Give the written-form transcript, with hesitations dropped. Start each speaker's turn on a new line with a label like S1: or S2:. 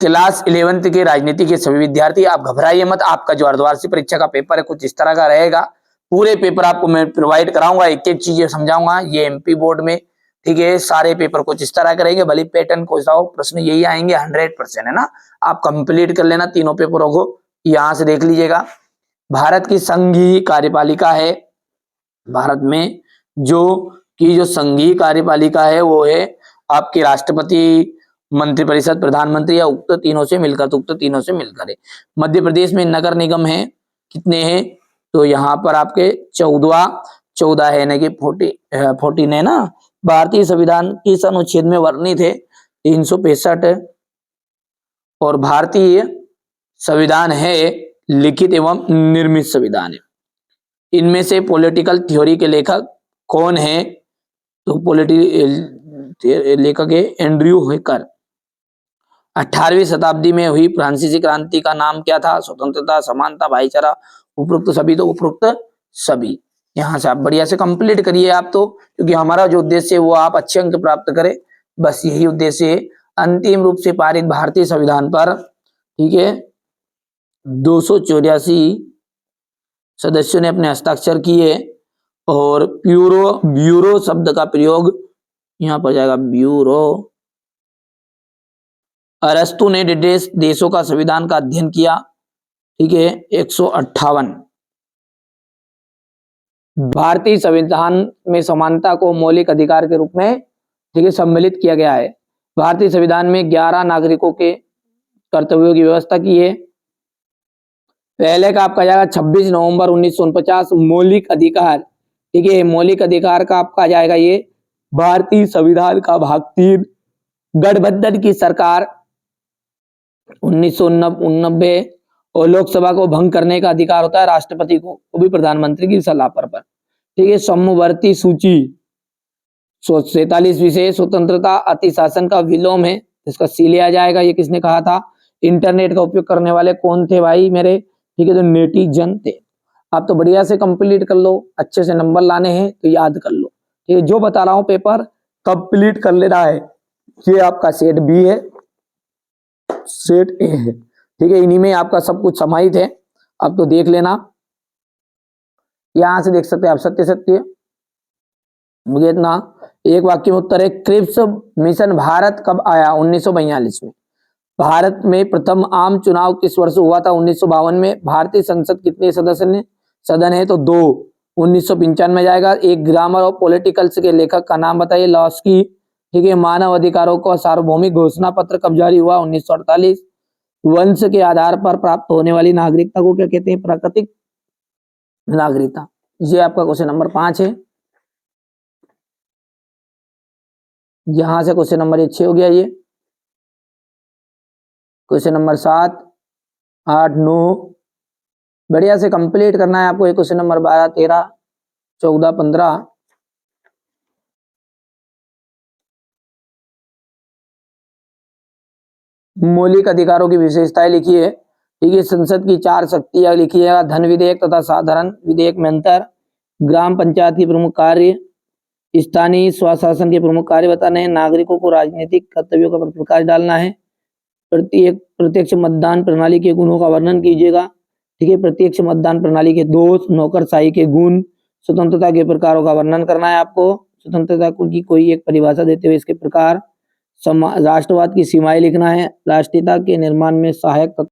S1: Class 11th के राजनीति के सभी विद्यार्थी आप घबराइए मत। आपका जो अर्धवार्षिक परीक्षा का पेपर है कुछ इस तरह का रहेगा। पूरे पेपर आपको मैं प्रोवाइड कराऊंगा, एक एक चीजें समझाऊंगा। ये एमपी बोर्ड में, ठीक है, सारे पेपर कुछ इस तरह करेंगे। भले पैटर्न को जाओ, प्रश्न यही आएंगे 100%, है ना। आप कंप्लीट कर लेना तीनों पेपरों को। यहां से देख लीजिएगा, भारत की संघीय कार्यपालिका है। भारत में जो संघीय कार्यपालिका है वो है आपके राष्ट्रपति, मंत्रिपरिषद, प्रधानमंत्री या उक्त तीनों से मिलकर, तो उक्त तीनों से मिलकर है। मध्य प्रदेश में नगर निगम है, कितने हैं? तो यहाँ पर आपके 14 है, ना कि 14 है ना। भारतीय संविधान किस अनुच्छेद में वर्णित है? 365। और भारतीय संविधान है लिखित एवं निर्मित संविधान है। इनमें से पॉलिटिकल थ्योरी के लेखक कौन है? तो लेखक है एंड्रयू हुकर। 18वीं शताब्दी में हुई फ्रांसीसी क्रांति का नाम क्या था? स्वतंत्रता, समानता, भाईचारा, उपरोक्त सभी। तो उपरोक्त सभी। यहाँ से आप बढ़िया से कंप्लीट करिए आप तो, क्योंकि हमारा जो उद्देश्य है वो आप अच्छे अंक प्राप्त करें, बस यही उद्देश्य है। अंतिम रूप से पारित भारतीय संविधान पर, ठीक है, 284 सदस्यों ने अपने हस्ताक्षर किए। और ब्यूरो शब्द का प्रयोग यहां पर जाएगा, ब्यूरो। अरस्तु ने देशों का संविधान का अध्ययन किया, ठीक है, 158। भारतीय संविधान में समानता को मौलिक अधिकार के रूप में, ठीक है, सम्मिलित किया गया है। भारतीय संविधान में 11 नागरिकों के कर्तव्यों की व्यवस्था की है। पहले का आपका जाएगा 26 नवंबर 1949 मौलिक अधिकार, ठीक है। मौलिक अधिकार का आपका जाएगा ये भारतीय संविधान का भाग 3। गठबंधन की सरकार 1989। और लोकसभा को भंग करने का अधिकार होता है राष्ट्रपति को, वो भी प्रधानमंत्री की सलाह पर, ठीक है। समवर्ती सूची 47 विषय स्वतंत्रता अतिशासन का विलोम है, इसका सी लिया जाएगा। ये किसने कहा था? इंटरनेट का उपयोग करने वाले कौन थे भाई मेरे? ठीक है, तो नेटिजन थे। आप तो बढ़िया से कंप्लीट कर लो, अच्छे से नंबर लाने हैं तो याद कर लो, ठीक है। जो बता रहा हूं पेपर कंप्लीट कर लेना है। ये आपका सेट बी है, सेट ए है, ठीक है। इन्हीं में आपका सब कुछ समाहित है, आप तो देख लेना। यहां से देख सकते हैं आप, सत्य सत्य मुझे इतना। एक वाक्य में उत्तर है, क्रिप्स मिशन भारत कब आया? 1942 में। भारत में प्रथम आम चुनाव किस वर्ष हुआ था? 1952 में। भारतीय संसद कितने सदन है? तो 2। 1995 में जाएगा। एक ग्रामर और पॉलिटिकल्स के लेखक का नाम बताइए। लॉस्की, ठीक है। मानव अधिकारों का सार्वभौमिक घोषणा पत्र कब जारी हुआ? 1948। वंश के आधार पर प्राप्त होने वाली नागरिकता को क्या कहते हैं? प्राकृतिक नागरिकता। ये आपका क्वेश्चन नंबर 5 है। यहां से क्वेश्चन नंबर 6 हो गया। ये क्वेश्चन नंबर 7, 8, 9 बढ़िया से कंप्लीट करना है आपको। एक क्वेश्चन नंबर 12, 13, 14, 15। मौलिक अधिकारों की विशेषताएं लिखी है, ठीक है। संसद की 4 शक्तियां लिखी है। धन विधेयक तथा साधारण विधेयक में अंतर। ग्राम पंचायत की प्रमुख कार्य, स्थानीय स्वशासन के प्रमुख कार्य बताने हैं। नागरिकों को राजनीतिक कर्तव्यों का प्रकाश डालना है। प्रत्यक्ष मतदान प्रणाली के गुणों का वर्णन कीजिएगा, ठीक है। प्रत्यक्ष मतदान प्रणाली के दोष, नौकरशाही के गुण, स्वतंत्रता के प्रकारों का वर्णन करना है आपको। स्वतंत्रता की कोई एक परिभाषा देते हुए इसके प्रकार। राष्ट्रवाद की सीमाएं लिखना है। राष्ट्रीयता के निर्माण में सहायक